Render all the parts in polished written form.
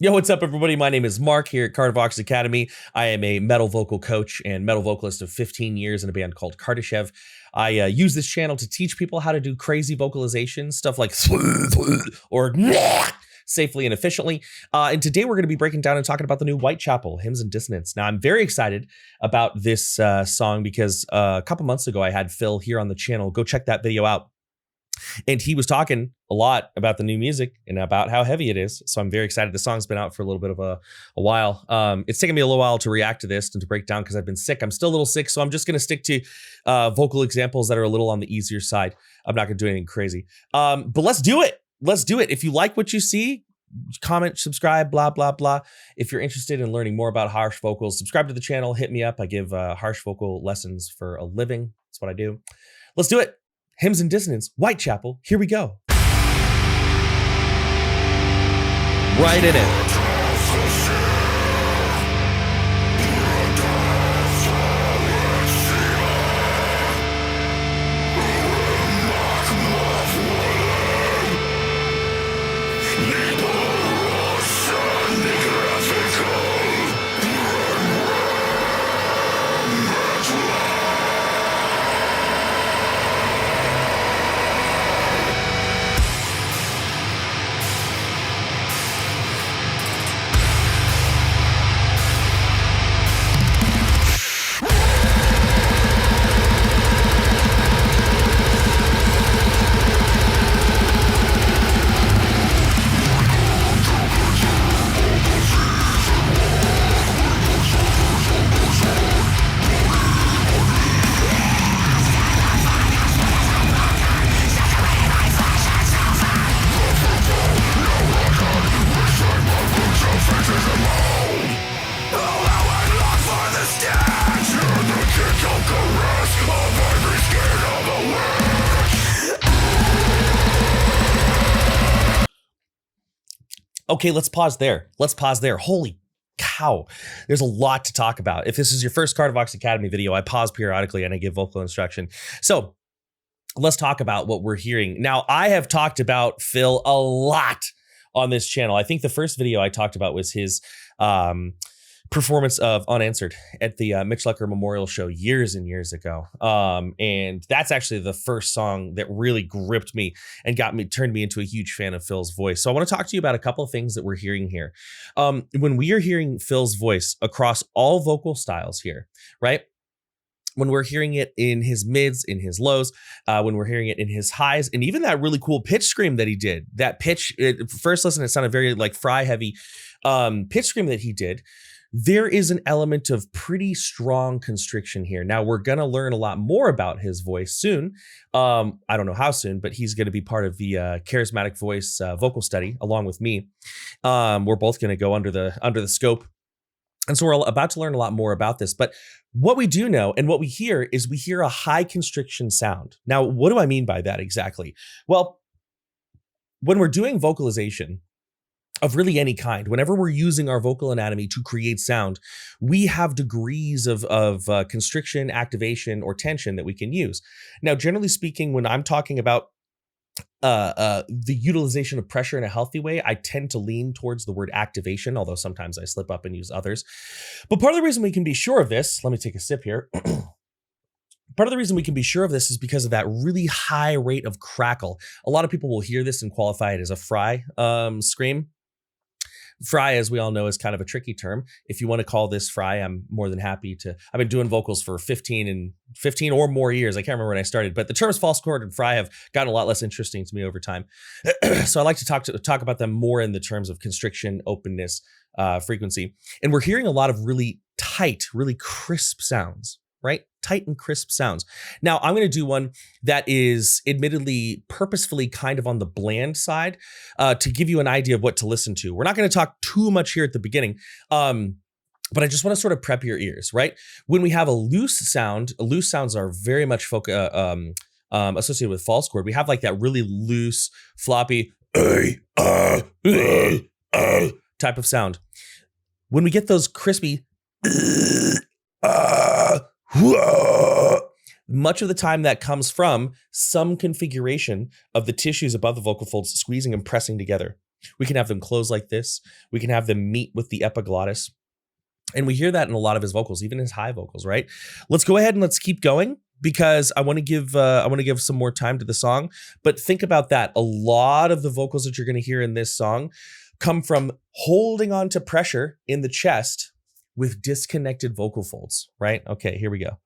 Yo, what's up, everybody? My name is Mark here at Kardavox Academy. I am a metal vocal coach and metal vocalist of 15 years in a band called Kardashev. I use this channel to teach people how to do crazy vocalization, stuff like or safely and efficiently. And today we're going to be breaking down and talking about the new Whitechapel, Hymns and Dissonance. Now, I'm very excited about this song because a couple months ago I had Phil here on the channel. Go check that video out. And he was talking a lot about the new music and about how heavy it is. So I'm very excited. The song's been out for a little bit of a while. It's taken me a little while to react to this and to break down because I've been sick. I'm still a little sick, so I'm just going to stick to vocal examples that are a little on the easier side. I'm not going to do anything crazy. But let's do it. Let's do it. If you like what you see, comment, subscribe, blah, blah, blah. If you're interested in learning more about harsh vocals, subscribe to the channel, hit me up. I give harsh vocal lessons for a living. That's what I do. Let's do it. Hymns and Dissonance, Whitechapel, here we go. Right in it. Okay, let's pause there. Let's pause there. Holy cow. There's a lot to talk about. If this is your first Kardavox Academy video, I pause periodically and I give vocal instruction. So let's talk about what we're hearing. Now, I have talked about Phil a lot on this channel. I think the first video I talked about was his performance of Unanswered at the Mitch Lecker Memorial Show years and years ago. And that's actually the first song that really gripped me and turned me into a huge fan of Phil's voice. So I want to talk to you about a couple of things that we're hearing here. When we are hearing Phil's voice across all vocal styles here, right? When we're hearing it in his mids, in his lows, when we're hearing it in his highs, and even that really cool pitch scream that he did, that pitch, first listen, it sounded very like Fry heavy pitch scream that he did. There is an element of pretty strong constriction here. Now, we're going to learn a lot more about his voice soon. I don't know how soon, but he's going to be part of the charismatic voice vocal study along with me. We're both going to go under the scope. And so we're about to learn a lot more about this. But what we do know and what we hear is we hear a high constriction sound. Now, what do I mean by that exactly? Well, when we're doing vocalization of really any kind, whenever we're using our vocal anatomy to create sound, we have degrees of constriction, activation, or tension that we can use. Now, generally speaking, when I'm talking about the utilization of pressure in a healthy way, I tend to lean towards the word activation, although sometimes I slip up and use others. But part of the reason we can be sure of this, let me take a sip here. Part of the reason we can be sure of this is because of that really high rate of crackle. A lot of people will hear this and qualify it as a Fry scream. Fry, as we all know, is kind of a tricky term. If you want to call this Fry, I'm more than happy to. I've been doing vocals for 15 or more years. I can't remember when I started, but the terms false chord and Fry have gotten a lot less interesting to me over time. So I like to talk about them more in the terms of constriction, openness, frequency. And we're hearing a lot of really tight, really crisp sounds, right? Tight and crisp sounds. Now, I'm going to do one that is admittedly purposefully kind of on the bland side to give you an idea of what to listen to. We're not going to talk too much here at the beginning, but I just want to sort of prep your ears, right? When we have a loose sound, loose sounds are very much associated with false chord. We have like that really loose, floppy type of sound. When we get those crispy much of the time that comes from some configuration of the tissues above the vocal folds squeezing and pressing together. We can have them close like this. We can have them meet with the epiglottis. And we hear that in a lot of his vocals, even his high vocals, right? Let's go ahead and let's keep going, because I want to give some more time to the song. But think about that. A lot of the vocals that you're going to hear in this song come from holding on to pressure in the chest with disconnected vocal folds, right? Okay, here we go.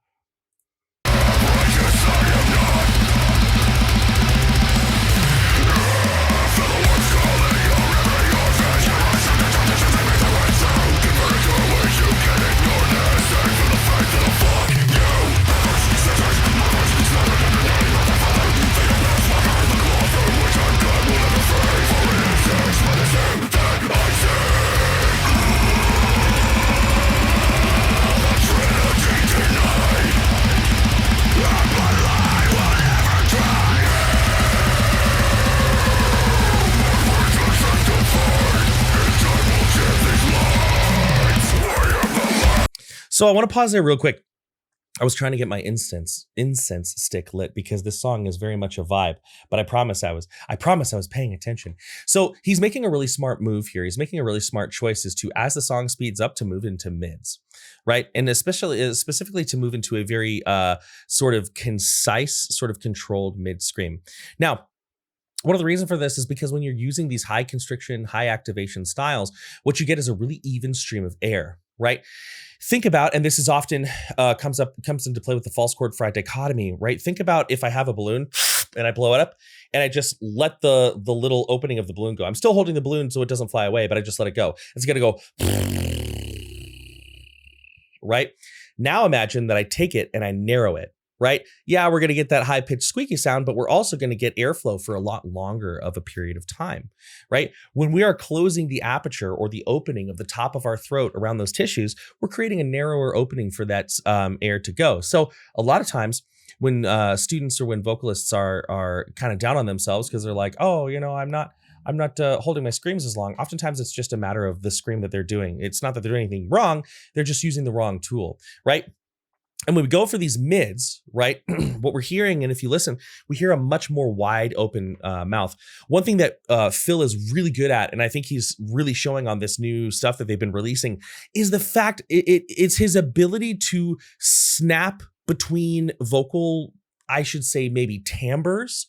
So I want to pause there real quick. I was trying to get my incense stick lit because this song is very much a vibe, but I promise I was paying attention. So he's making a really smart move here. He's making a really smart choice as to, as the song speeds up, to move into mids, right? And specifically to move into a very sort of concise, sort of controlled mid scream. Now, one of the reasons for this is because when you're using these high constriction, high activation styles, what you get is a really even stream of air, right? Think about, and this is often comes into play with the false chord fry dichotomy, right? Think about if I have a balloon and I blow it up and I just let the little opening of the balloon go. I'm still holding the balloon so it doesn't fly away, but I just let it go. It's gonna go, right? Now imagine that I take it and I narrow it, right? Yeah, we're gonna get that high pitched squeaky sound, but we're also gonna get airflow for a lot longer of a period of time, right? When we are closing the aperture or the opening of the top of our throat around those tissues, we're creating a narrower opening for that air to go. So a lot of times when students or when vocalists are kind of down on themselves because they're like, oh, you know, I'm not holding my screams as long. Oftentimes it's just a matter of the scream that they're doing. It's not that they're doing anything wrong. They're just using the wrong tool, right? And when we go for these mids, right, what we're hearing, and if you listen, we hear a much more wide open mouth. One thing that Phil is really good at, and I think he's really showing on this new stuff that they've been releasing, is the fact it's his ability to snap between vocal, I should say maybe timbres,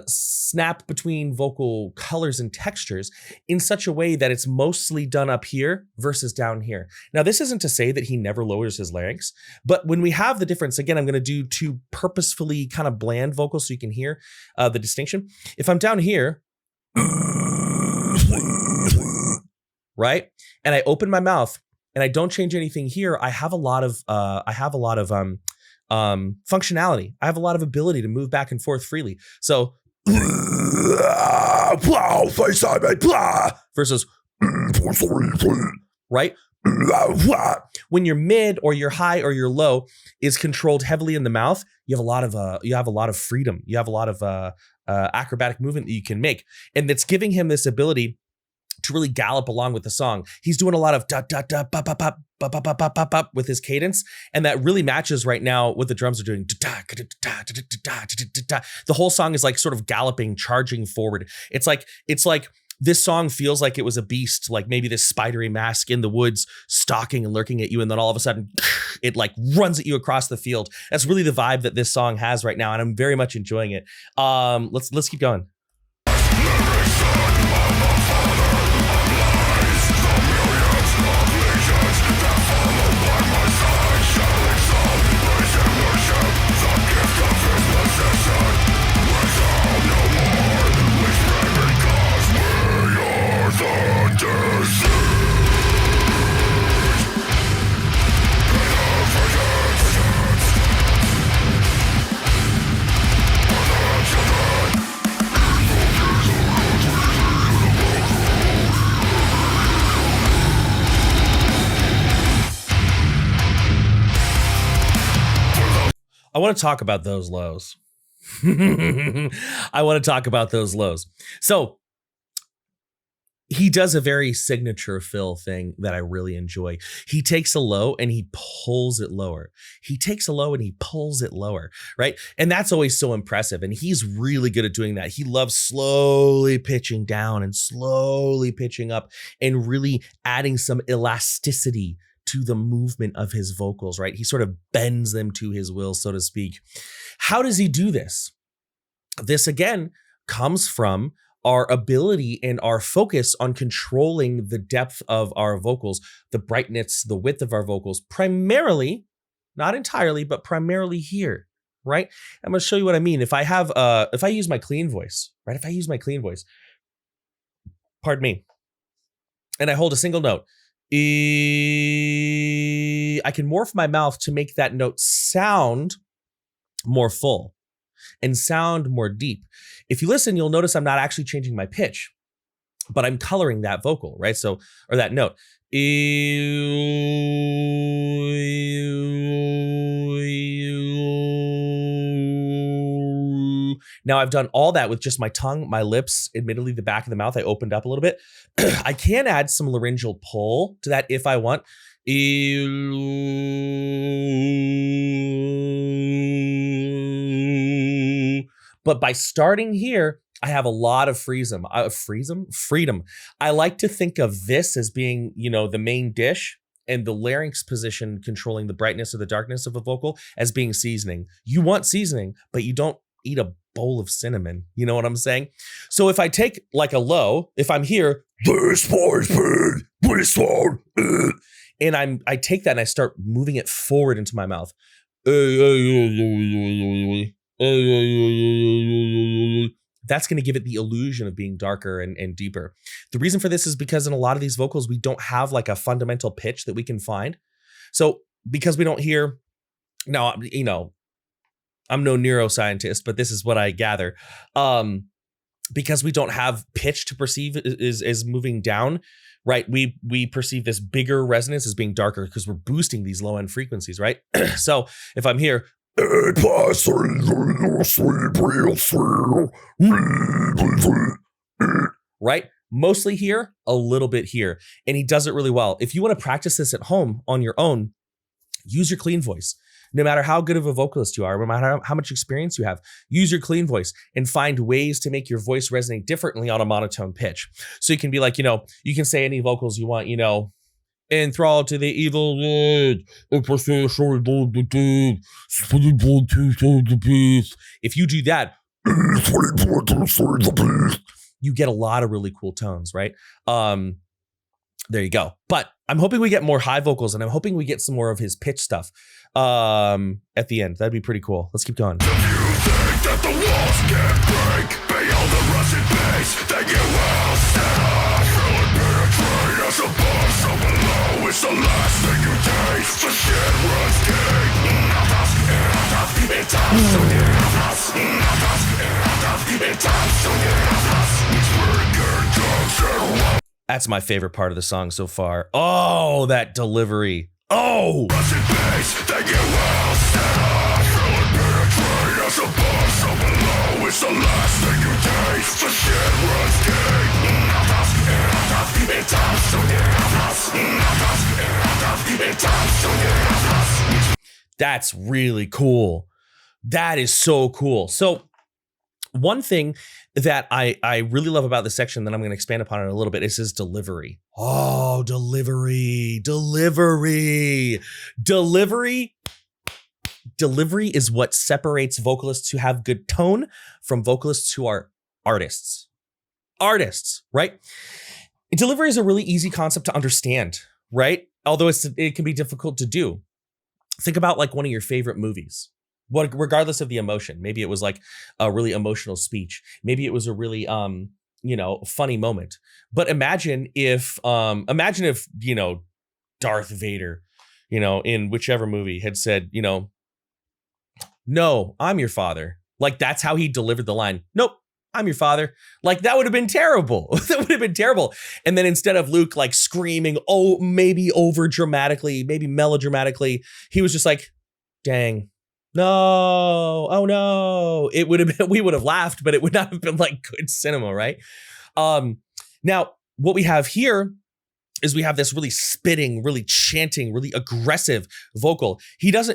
snap between vocal colors and textures in such a way that it's mostly done up here versus down here. Now, this isn't to say that he never lowers his larynx, but when we have the difference, again, I'm going to do two purposefully kind of bland vocals so you can hear the distinction. If I'm down here, right, and I open my mouth and I don't change anything here, I have a lot of functionality. I have a lot of ability to move back and forth freely. So versus right? When your mid or your high or your low is controlled heavily in the mouth, you have a lot of freedom. You have a lot of acrobatic movement that you can make, and that's giving him this ability to really gallop along with the song. He's doing a lot of da da da ba ba ba ba ba ba ba ba ba with his cadence, and that really matches right now what the drums are doing. The whole song is like sort of galloping, charging forward. It's like this song feels like it was a beast, like maybe this spidery mask in the woods stalking and lurking at you, and then all of a sudden it like runs at you across the field. That's really the vibe that this song has right now, and I'm very much enjoying it. Let's keep going. I want to talk about those lows. I want to talk about those lows. So He does a very signature Phil thing that I really enjoy. He takes a low and he pulls it lower. He takes a low and he pulls it lower, right? And that's always so impressive. And he's really good at doing that. He loves slowly pitching down and slowly pitching up and really adding some elasticity to the movement of his vocals, right? He sort of bends them to his will, so to speak. How does he do this? This, again, comes from our ability and our focus on controlling the depth of our vocals, the brightness, the width of our vocals, primarily, not entirely, but primarily here, right? I'm going to show you what I mean. If I use my clean voice, right? If I use my clean voice, pardon me, and I hold a single note, I can morph my mouth to make that note sound more full and sound more deep. If you listen, you'll notice I'm not actually changing my pitch, but I'm coloring that vocal, right? So, or that note. Now I've done all that with just my tongue, my lips, admittedly the back of the mouth, I opened up a little bit. I can add some laryngeal pull to that if I want. But by starting here, I have a lot of freedom. I like to think of this as being, the main dish, and the larynx position controlling the brightness or the darkness of a vocal as being seasoning. You want seasoning, but you don't eat a bowl of cinnamon. You know what I'm saying? So if I take like a low, if I'm here, and I take that and I start moving it forward into my mouth. That's going to give it the illusion of being darker and deeper. The reason for this is because in a lot of these vocals, we don't have like a fundamental pitch that we can find. So because we don't hear, now, I'm no neuroscientist, but this is what I gather. Because we don't have pitch to perceive is moving down, right? We perceive this bigger resonance as being darker because we're boosting these low end frequencies, right? So if I'm here, right? Mostly here, a little bit here. And he does it really well. If you want to practice this at home on your own, use your clean voice. No matter how good of a vocalist you are, no matter how much experience you have, use your clean voice and find ways to make your voice resonate differently on a monotone pitch. So you can be like, you can say any vocals you want, enthralled to the evil world. If you do that, you get a lot of really cool tones, right? There you go. But I'm hoping we get more high vocals, and I'm hoping we get some more of his pitch stuff at the end. That'd be pretty cool. Let's keep going. If you think that the walls can break beyond the rusted base, then you will stand. Feel it penetrate as above, so below. It's the last thing you taste. The shit runs deep. It times to near us. It times to near us. That's my favorite part of the song so far. Oh, that delivery. Oh! That's really cool. That is so cool. So one thing that I really love about this section that I'm going to expand upon it a little bit is his delivery. Oh, delivery. Delivery is what separates vocalists who have good tone from vocalists who are artists. Artists, right? Delivery is a really easy concept to understand, right? Although it can be difficult to do. Think about like one of your favorite movies. Regardless of the emotion, maybe it was like a really emotional speech. Maybe it was a really, funny moment. But imagine if Darth Vader, in whichever movie had said, no, I'm your father. Like that's how he delivered the line. Nope, I'm your father. Like that would have been terrible. That would have been terrible. And then instead of Luke like screaming, oh, maybe over dramatically, maybe melodramatically, he was just like, dang. No, oh no. It would have been, we would have laughed, but it would not have been like good cinema, right? Now, what we have here is we have this really spitting, really chanting, really aggressive vocal. He has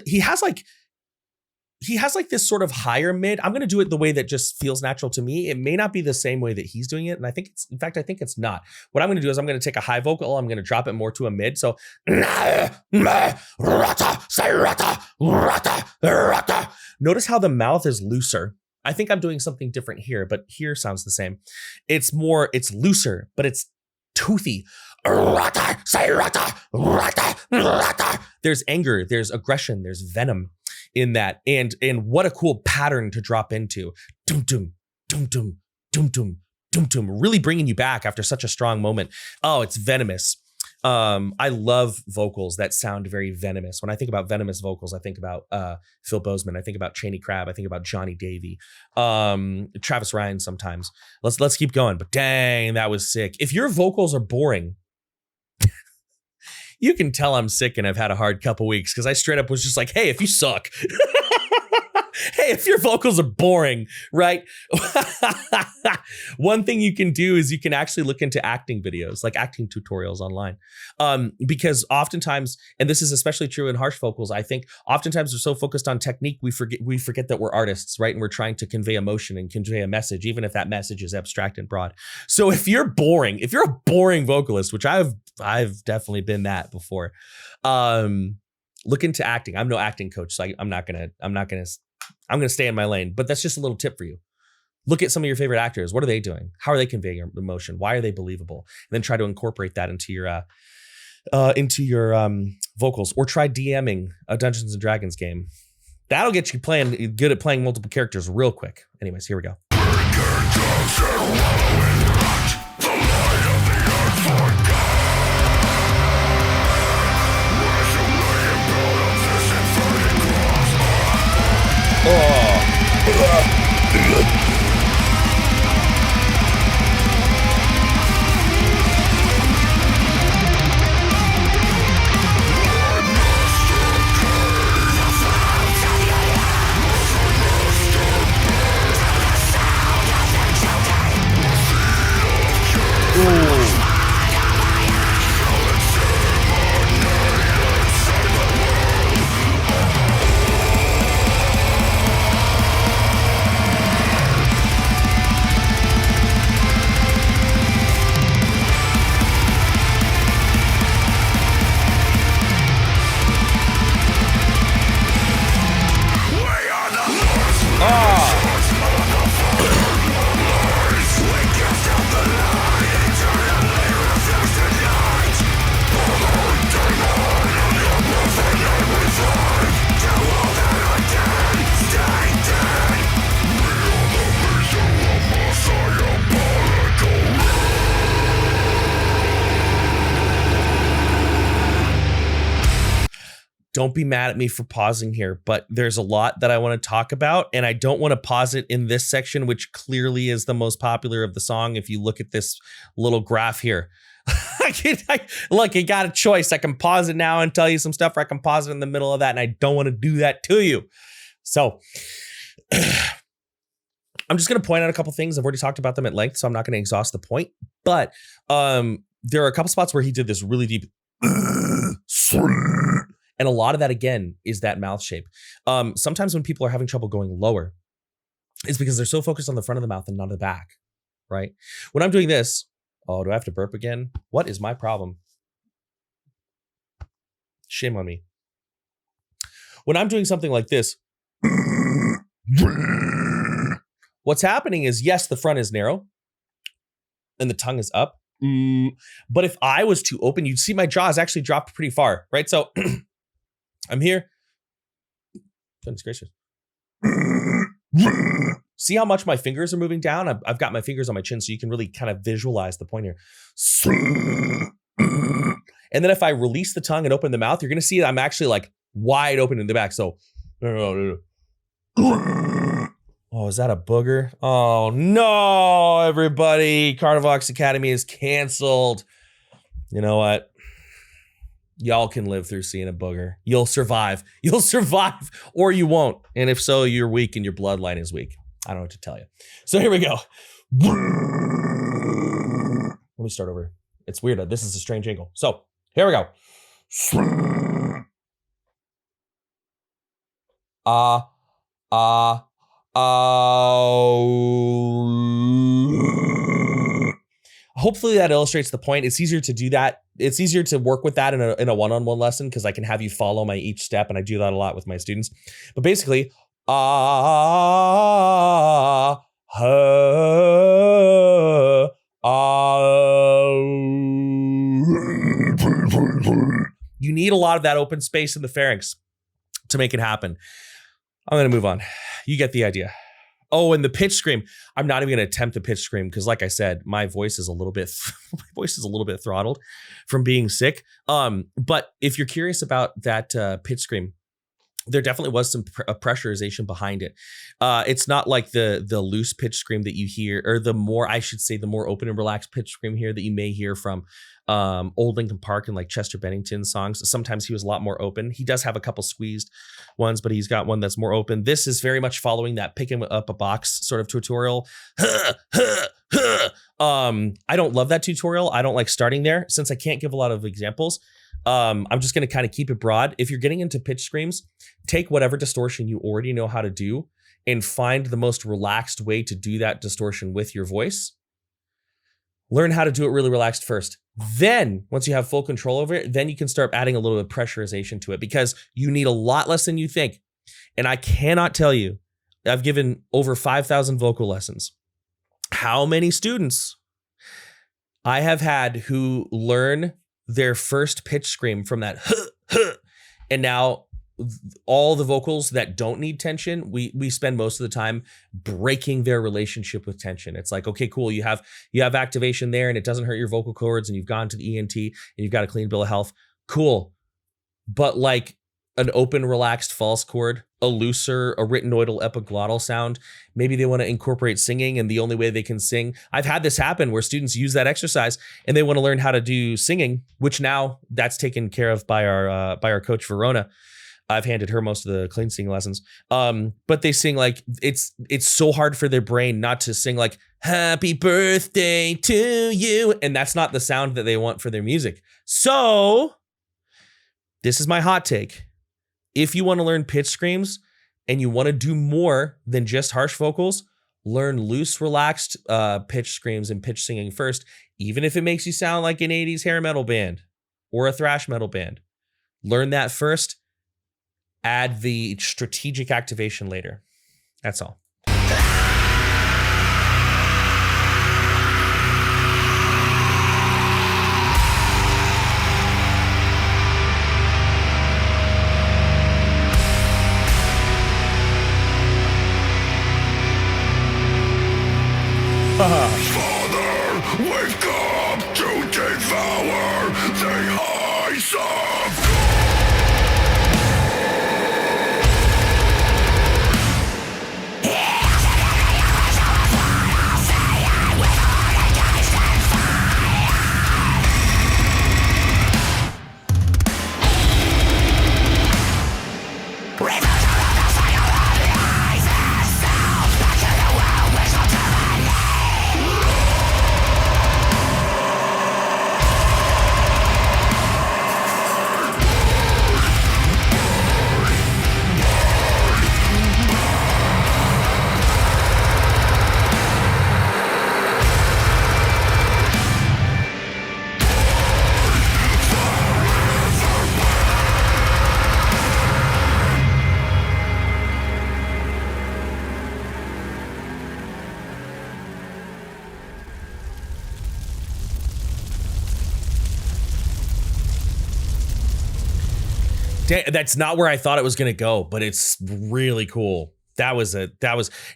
like this sort of higher mid. I'm going to do it the way that just feels natural to me. It may not be the same way that he's doing it. And I think it's not. What I'm going to do is I'm going to take a high vocal. I'm going to drop it more to a mid. So notice how the mouth is looser. I think I'm doing something different here, but here sounds the same. It's looser, but it's toothy. There's anger, there's aggression, there's venom in that. And what a cool pattern to drop into. Dum dum, dum dum, dum dum, dum dum, really bringing you back after such a strong moment. Oh, it's venomous. I love vocals that sound very venomous. When I think about venomous vocals, I think about Phil Bozeman. I think about Cheney Crab. I think about Johnny Davey, Travis Ryan sometimes. Let's keep going. But dang, that was sick. If your vocals are boring, you can tell I'm sick and I've had a hard couple weeks because I straight up was just like, hey, if you suck. Hey, if your vocals are boring, right? One thing you can do is you can actually look into acting videos, like acting tutorials online. Because oftentimes, and this is especially true in harsh vocals, I think oftentimes we're so focused on technique, we forget that we're artists, right? And we're trying to convey emotion and convey a message, even if that message is abstract and broad. So if you're a boring vocalist, which I've definitely been that before, look into acting. I'm no acting coach, so I'm going to stay in my lane, but that's just a little tip for you. Look at some of your favorite actors. What are they doing? How are they conveying your emotion? Why are they believable? And then try to incorporate that into your vocals, or try DMing a Dungeons and Dragons game. That'll get you good at playing multiple characters real quick. Anyways, here we go. Don't be mad at me for pausing here, but there's a lot that I want to talk about, and I don't want to pause it in this section, which clearly is the most popular of the song. If you look at this little graph here, look, you got a choice. I can pause it now and tell you some stuff, or I can pause it in the middle of that, and I don't want to do that to you. So I'm just going to point out a couple things. I've already talked about them at length, so I'm not going to exhaust the point, but there are a couple spots where he did this really deep and a lot of that, again, is that mouth shape. Sometimes when people are having trouble going lower, it's because they're so focused on the front of the mouth and not the back, right? When I'm doing this, oh, do I have to burp again? What is my problem? Shame on me. When I'm doing something like this, what's happening is, yes, the front is narrow and the tongue is up. But if I was to open, you'd see my jaw is actually dropped pretty far, right? So I'm here. Goodness gracious. See how much my fingers are moving down? I've got my fingers on my chin, so you can really kind of visualize the point here. And then if I release the tongue and open the mouth, you're going to see I'm actually like wide open in the back. So, oh, is that a booger? Oh, no, everybody. Kardavox Academy is canceled. You know what? Y'all can live through seeing a booger. You'll survive. You'll survive, or you won't. And if so, you're weak and your bloodline is weak. I don't know what to tell you. So here we go. Let me start over. It's weird. This is a strange angle. So here we go. Hopefully that illustrates the point. It's easier to do that. It's easier to work with that in a one-on-one lesson because I can have you follow my each step, and I do that a lot with my students. But basically, you need a lot of that open space in the pharynx to make it happen. I'm going to move on. You get the idea. Oh, and the pitch scream. I'm not even going to attempt the pitch scream because, like I said, my voice is a little bit throttled from being sick. But if you're curious about that pitch scream, there definitely was some pressurization behind it. It's not like the loose pitch scream that you hear, or the more open and relaxed pitch scream here that you may hear from Old Lincoln Park and like Chester Bennington's songs. Sometimes he was a lot more open. He does have a couple squeezed ones, but he's got one that's more open. This is very much following that picking up a box sort of tutorial. I don't love that tutorial. I don't like starting there since I can't give a lot of examples. I'm just going to kind of keep it broad. If you're getting into pitch screams, take whatever distortion you already know how to do and find the most relaxed way to do that distortion with your voice. Learn how to do it really relaxed first. Then once you have full control over it, then you can start adding a little bit of pressurization to it because you need a lot less than you think. And I cannot tell you, I've given over 5,000 vocal lessons. How many students I have had who learn their first pitch scream from that and now all the vocals that don't need tension, we spend most of the time breaking their relationship with tension. It's like, okay, cool, you have activation there and it doesn't hurt your vocal cords and you've gone to the ENT and you've got a clean bill of health. Cool. But like an open, relaxed false chord, a looser, a retinoidal epiglottal sound. Maybe they want to incorporate singing, and the only way they can sing. I've had this happen where students use that exercise and they want to learn how to do singing, which now that's taken care of by our coach Verona. I've handed her most of the clean singing lessons. But they sing like it's so hard for their brain not to sing like happy birthday to you, and that's not the sound that they want for their music. So this is my hot take. If you want to learn pitch screams and you want to do more than just harsh vocals, learn loose, relaxed pitch screams and pitch singing first, even if it makes you sound like an 80s hair metal band or a thrash metal band. Learn that first, add the strategic activation later. That's all. Father, we've come to devour the eyes of That's not where I thought it was going to go, but it's really cool. That was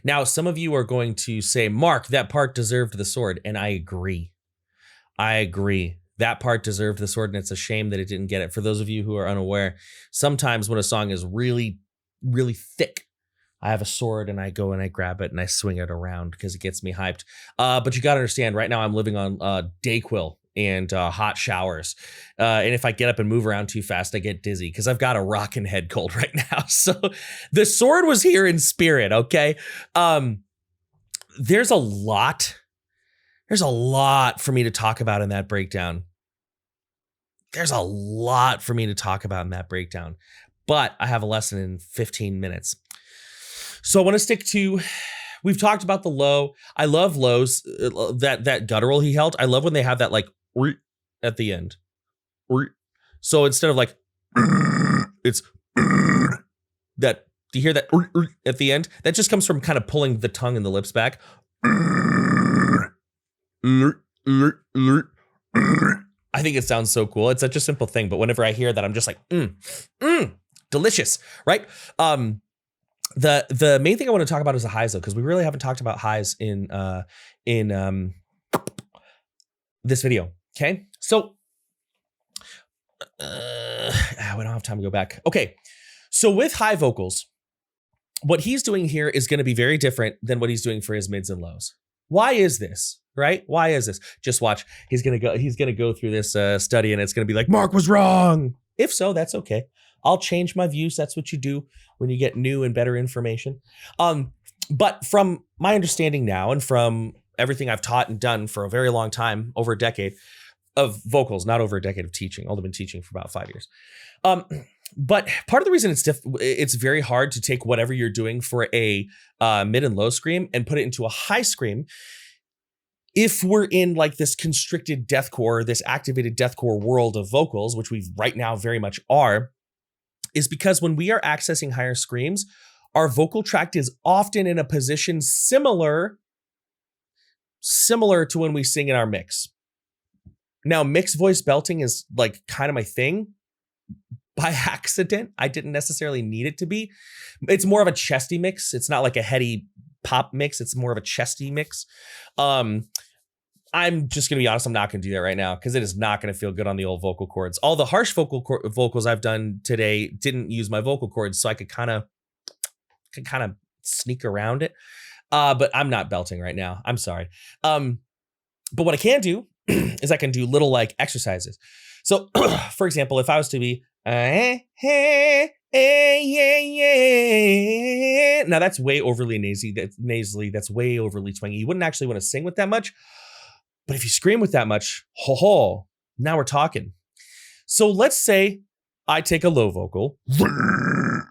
now some of you are going to say, Mark, that part deserved the sword. And I agree. That part deserved the sword. And it's a shame that it didn't get it. For those of you who are unaware, sometimes when a song is really, really thick, I have a sword and I go and I grab it and I swing it around because it gets me hyped. But you got to understand, right now I'm living on Dayquil and hot showers. And if I get up and move around too fast, I get dizzy because I've got a rockin' head cold right now. So the sword was here in spirit, okay? There's a lot There's a lot for me to talk about in that breakdown. There's a lot for me to talk about in that breakdown, but I have a lesson in 15 minutes. So I want to stick to, we've talked about the low. I love lows, that guttural he held. I love when they have that like at the end. So instead of like, it's that, do you hear that at the end? That just comes from kind of pulling the tongue and the lips back. I think it sounds so cool. It's such a simple thing, but whenever I hear that, I'm just like, delicious, right? The main thing I want to talk about is the highs though, because we really haven't talked about highs in this video. Okay, so we don't have time to go back. Okay, so with high vocals, what he's doing here is going to be very different than what he's doing for his mids and lows. Why is this? Right? Why is this? Just watch. He's gonna go through this study, and it's gonna be like, Mark was wrong. If so, that's okay. I'll change my views. That's what you do when you get new and better information. But from my understanding now, and from everything I've taught and done for a very long time, over a decade of vocals, not over a decade of teaching. I've only been teaching for about 5 years. But part of the reason it's very hard to take whatever you're doing for a mid and low scream and put it into a high scream, if we're in like this constricted deathcore, this activated deathcore world of vocals, which we right now very much are, is because when we are accessing higher screams, our vocal tract is often in a position similar to when we sing in our mix. Now, mixed voice belting is like kind of my thing by accident. I didn't necessarily need it to be. It's more of a chesty mix. It's not like a heady pop mix. It's more of a chesty mix. I'm just going to be honest. I'm not going to do that right now because it is not going to feel good on the old vocal cords. All the harsh vocals I've done today didn't use my vocal cords, so I could kind of sneak around it. But I'm not belting right now. I'm sorry. But what I can do is I can do little like exercises. So, for example, if I was to be now that's way overly nasally. That's way overly twangy. You wouldn't actually want to sing with that much. But if you scream with that much, now we're talking. So let's say I take a low vocal. It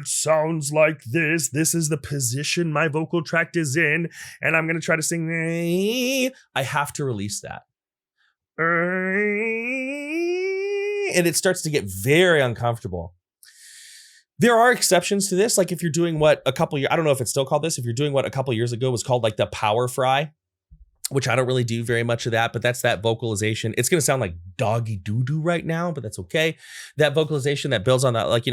sounds like this. This is the position my vocal tract is in. And I'm going to try to sing. I have to release that. And it starts to get very uncomfortable. There are exceptions to this. Like if you're doing what I don't know if it's still called this. If you're doing what a couple years ago was called like the power fry, which I don't really do very much of that, but that's that vocalization. It's going to sound like doggy doo-doo right now, but that's okay. That vocalization that builds on that, like,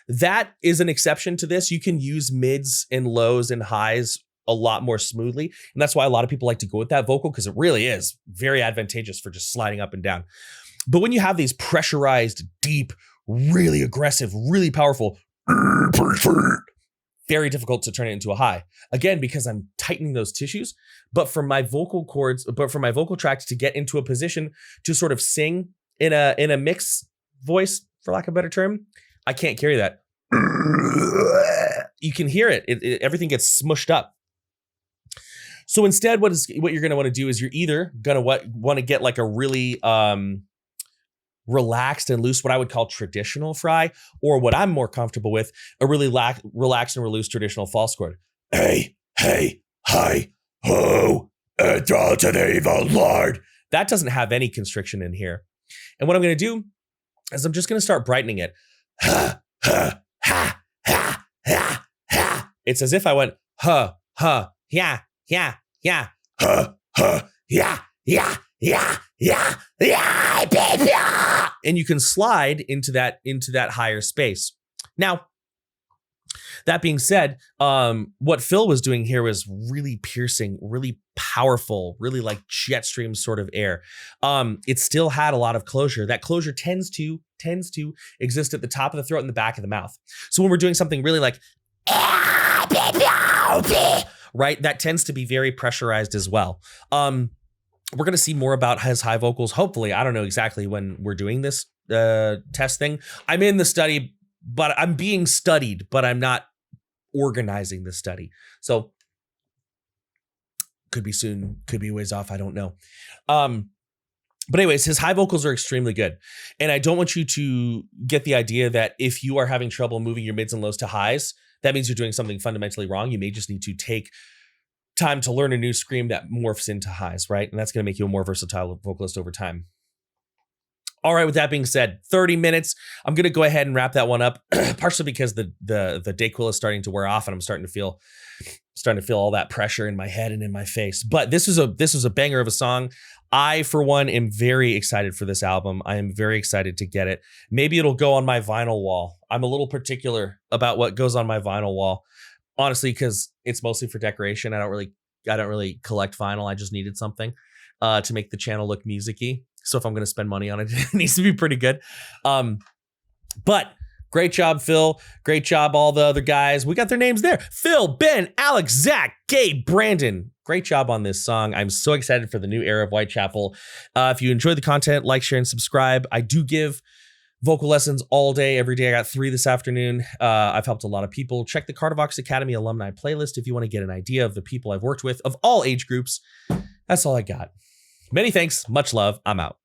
that is an exception to this. You can use mids and lows and highs a lot more smoothly. And that's why a lot of people like to go with that vocal because it really is very advantageous for just sliding up and down. But when you have these pressurized, deep, really aggressive, really powerful, very difficult to turn it into a high. Again, because I'm tightening those tissues, but for my vocal tract to get into a position to sort of sing in a mix voice, for lack of a better term, I can't carry that. You can hear it. Everything gets smushed up. So instead, what you're going to want to do is you're either going to want to get like a really relaxed and loose, what I would call traditional fry, or what I'm more comfortable with, a really relaxed and loose traditional false chord. Hey, hi, ho, it's all to the evil Lord. That doesn't have any constriction in here. And what I'm going to do is I'm just going to start brightening it. Ha, ha, ha, ha, ha, ha. It's as if I went, yeah, yeah, yeah, yeah, yeah, yeah, baby. And you can slide into that higher space. Now, that being said, what Phil was doing here was really piercing, really powerful, really like jet stream sort of air. It still had a lot of closure. That closure tends to exist at the top of the throat and the back of the mouth. So when we're doing something really like, right, that tends to be very pressurized as well. We're going to see more about his high vocals. Hopefully, I don't know exactly when we're doing this test thing. I'm in the study, but I'm being studied, but I'm not organizing the study. So could be soon, could be ways off. I don't know. But anyways, his high vocals are extremely good. And I don't want you to get the idea that if you are having trouble moving your mids and lows to highs, that means you're doing something fundamentally wrong. You may just need to take time to learn a new scream that morphs into highs, right? And that's going to make you a more versatile vocalist over time. All right, with that being said, 30 minutes. I'm going to go ahead and wrap that one up, partially because the Dayquil is starting to wear off and I'm starting to feel all that pressure in my head and in my face. But this was a banger of a song. I, for one, am very excited for this album. I am very excited to get it. Maybe it'll go on my vinyl wall. I'm a little particular about what goes on my vinyl wall, honestly, because it's mostly for decoration. I don't really collect vinyl. I just needed something to make the channel look music-y. So if I'm going to spend money on it, it needs to be pretty good. But great job, Phil. Great job, all the other guys. We got their names there. Phil, Ben, Alex, Zach, Gabe, Brandon. Great job on this song. I'm so excited for the new era of Whitechapel. If you enjoy the content, like, share, and subscribe. I do give vocal lessons all day, every day. I got 3 this afternoon. I've helped a lot of people. Check the Kardavox Academy alumni playlist if you want to get an idea of the people I've worked with of all age groups. That's all I got. Many thanks. Much love. I'm out.